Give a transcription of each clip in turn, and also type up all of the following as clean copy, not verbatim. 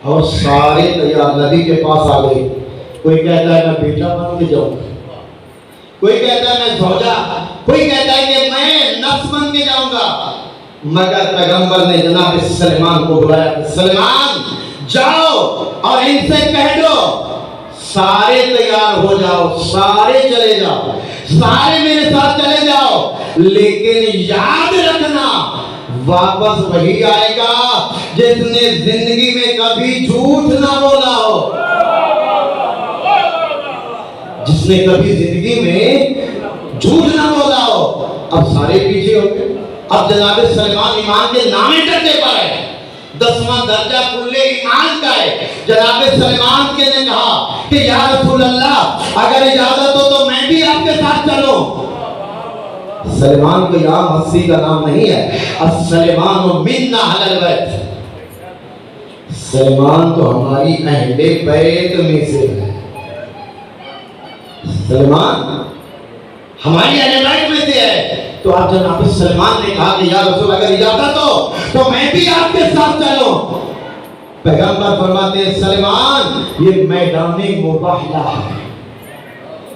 اور سارے تیار نبی کے پاس آ گئے. کوئی کہتا ہے میں بیٹا بن کے جاؤں گا, کوئی کہتا ہے میں زوجہ, کوئی کہتا ہے کہ میں نفس بن کے جاؤں گا. مگر پیغمبر نے جناب سلیمان کو بلایا, سلیمان جاؤ اور ان سے کہہ دو سارے تیار ہو جاؤ, سارے چلے جاؤ, سارے میرے ساتھ چلے جاؤ, لیکن یاد رکھنا واپس وہی آئے گا جس نے زندگی میں کبھی جھوٹ نہ بولا ہو, جس نے کبھی زندگی میں جھوٹ نہ بولا ہو. اب سارے پیچھے ہو گئے. اب جناب سلیمان ایمان کے نامے ڈرتے پر ہے, 10واں درجہ کلے ایمان کا ہے. جناب سلیمان کے نے کہا کہ یا رسول اللہ اگر اجازت ہو تو میں بھی آپ کے ساتھ چلوں. سلیمان کو یہاں ہستی کا نام نہیں ہے, السلیمان منا اہل البیت, سلیمان تو ہماری اہل بیت میں سے ہے. سلیمان ہماری اہل بیت میں سے ہے. تو آپ جناب سلیمان نے کہا کہ یا رسول اگر اجازت ہو تو میں بھی آپ کے ساتھ چلوں. پیغمبر فرماتے ہیں سلیمان یہ میدان مباہلہ ہے,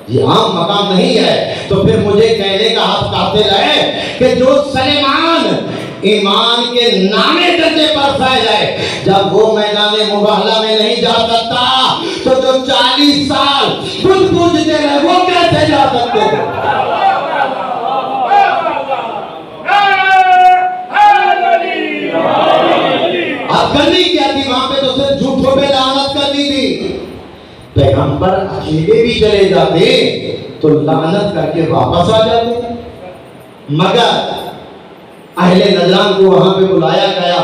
یہ عام مقام نہیں ہے. تو پھر مجھے کہنے کا حق حاصل ہے کہ جو سلیمان ایمان کے نامے درجے پر فائز ہے, جب وہ میدان مباہلہ میں نہیں جا سکتا تو جو 40 سال خود پوجتے رہے وہ کیسے جا سکتے ہیں؟ اب کرنی کیا تھی وہاں پہ؟ تو صرف جھوٹوں پہ لعنت کرنی تھی. پیغمبر اکیلے بھی چلے جاتے تو لعنت کر کے واپس آ جاتے, مگر اہل نجران کو وہاں پہ بلایا گیا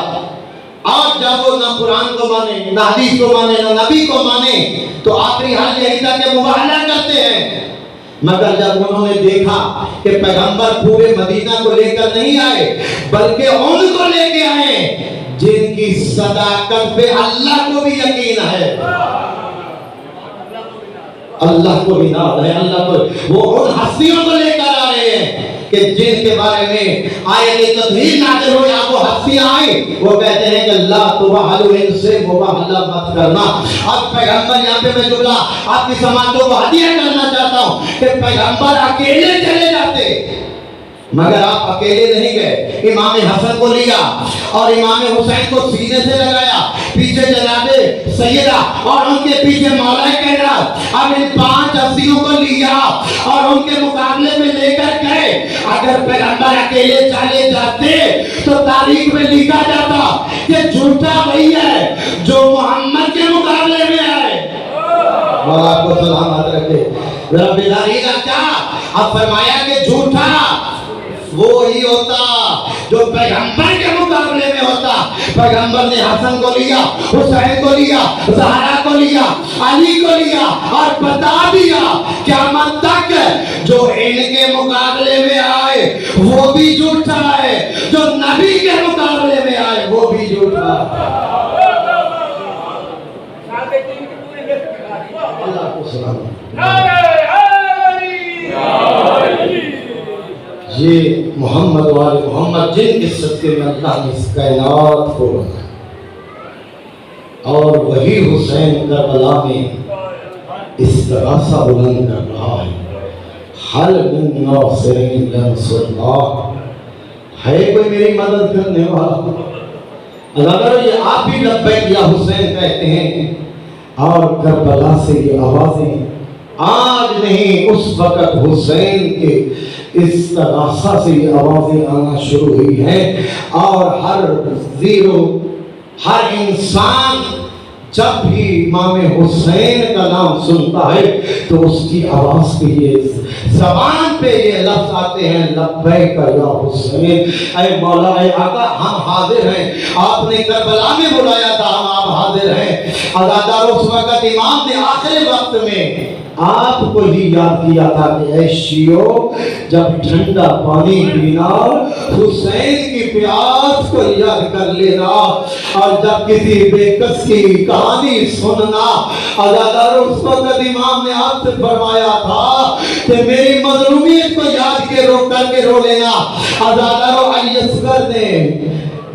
اور جب وہ نہ قرآن کو مانے, نہ حدیث کو مانے, نہ نبی کو مانے, تو آخری حال یہی تھا کہ مباہلہ کرتے ہیں. مگر جب انہوں نے دیکھا کہ پیغمبر پورے مدینہ کو لے کر نہیں آئے بلکہ ان کو لے کے آئے جن کی صداقت پہ اللہ کو بھی یقین ہے, اللہ کو بھی نہ ہے, اللہ کو, وہ ان ہستیوں کو لے کر آ رہے ہیں کہ جن کے بارے میں آیت تطہیر نازل ہوئی. اب وہ ہستیاں آئیں, وہ کہتے ہیں کہ اللہ تباہلو ان سے مباہلہ مت کرنا. اب پیغمبر یہاں پہ میں جملہ آپ کی سماعتوں کو ہدیہ کرنا چاہتا ہوں کہ پیغمبر اکیلے چلے جاتے, مگر آپ اکیلے نہیں گئے. امام حسن کو لیا اور امام حسین کو سینے سے لگایا, پیچھے جناب سیدہ اور ان کے پیچھے مولا کائنات. اب ان 5 ہستیوں کو لیا اور ان کے مقابلے میں لے کر گئے. اگر پیغمبر اکیلے چلے جاتے تو تاریخ میں لکھا جاتا کہ جھوٹا وہی ہے جو محمد کے مقابلے میں آئے. مولا آپ کو سلامت رکھے. رب العالمین کیا اب فرمایا کہ جھوٹا وہی ہوتا جو پیغمبر کے مقابلے میں ہوتا. پیغمبر نے حسن کو لیا, حسین کو لیا, زہرا کو لیا, علی کو لیا اور بتا دیا قیامت تک جو ان کے مقابلے میں آئے وہ بھی جھوٹا ہے, جو نبی کے مقابلے میں آئے وہ بھی جھوٹا ہے. اللہ کو سلام. یہ محمد والے محمد جن کے صدقے میں اللہ نے اس کائنات کو بنایا, اور وہی حسین کربلا میں استغاثہ بلند کر رہا ہے. حل من ناصر ینصر اللہ, ہے کوئی میری مدد کرنے والا؟ اگر یہ آپ بھی لبیک یا حسین کہتے ہیں, اور کربلا سے یہ آوازیں آج نہیں اس وقت حسین کے استغاثہ سے یہ آوازیں آنا شروع ہوئی ہیں. اور ہر زیرو, ہر انسان جب بھی امام حسین کا نام سنتا ہے تو اس کی آواز پہ یہ زبان پہ یہ لفظ آتے ہیں, لبیک یا حسین, اے مولا, اے آقا, ہم حاضر ہیں. آپ نے کربلا میں بلایا تھا, ہم آپ حاضر ہیں. عزادار اس وقت امام نے آخری وقت میں آپ کو ہی یاد کیا تھا کہ اے شیعو, جب ٹھنڈا پانی پینا حسین کی پیاس کو یاد کر لینا, اور جب کسی بے کس کی کہانی سننا. عزادار اس وقت امام نے آپ سے فرمایا تھا کہ میری مظلومیت کو یاد کے رو کر کے رو لینا. عزادار علی اصغر نے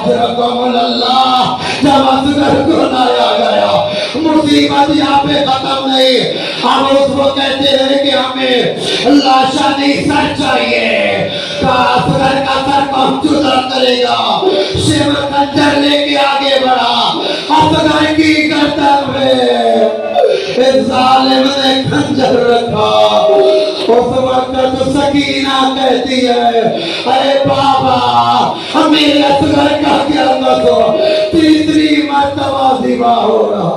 اجرکم اللہ. جب اصغر کو لایا گیا مصیبت یہاں پہ ختم نہیں. اب اس کو کہتے ہیں کہ ہمیں لاشا نہیں سر چاہیے. کہا اصغر کا سر کون جدا کرے گا. شیو خنجر لے کے آگے بڑھا. اصغر کی گردن میں اس ظالم نے خنجر رکھا. اس وقت سکینہ کہتی ہے اے بابا میرے اصغر کا کیا نظر. تیسری مرتبہ ذبح ہو رہا.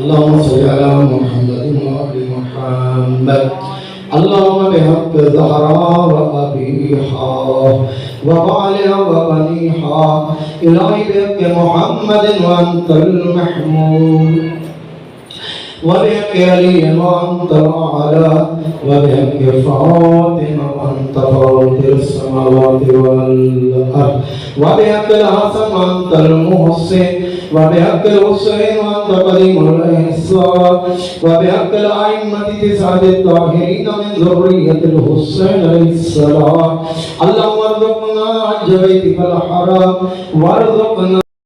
اللهم صل على محمد وآل محمد. اللهم بحق زهراء وأبيها وبعلها وبنيها إلهي بحق محمد وأنت المحمود وبحق علي وأنت الأعلى وبحق فاطمة وأنت فاطر السماوات والأرض وبحق الحسن وأنت المحسن وبحق الحسين وأنت قديم الإحسان وبحق الأئمة تسعة الطاهرين من ذرية الحسين عليه السلام. اللهم ارزقنا حج بيتك الحرام وارزقنا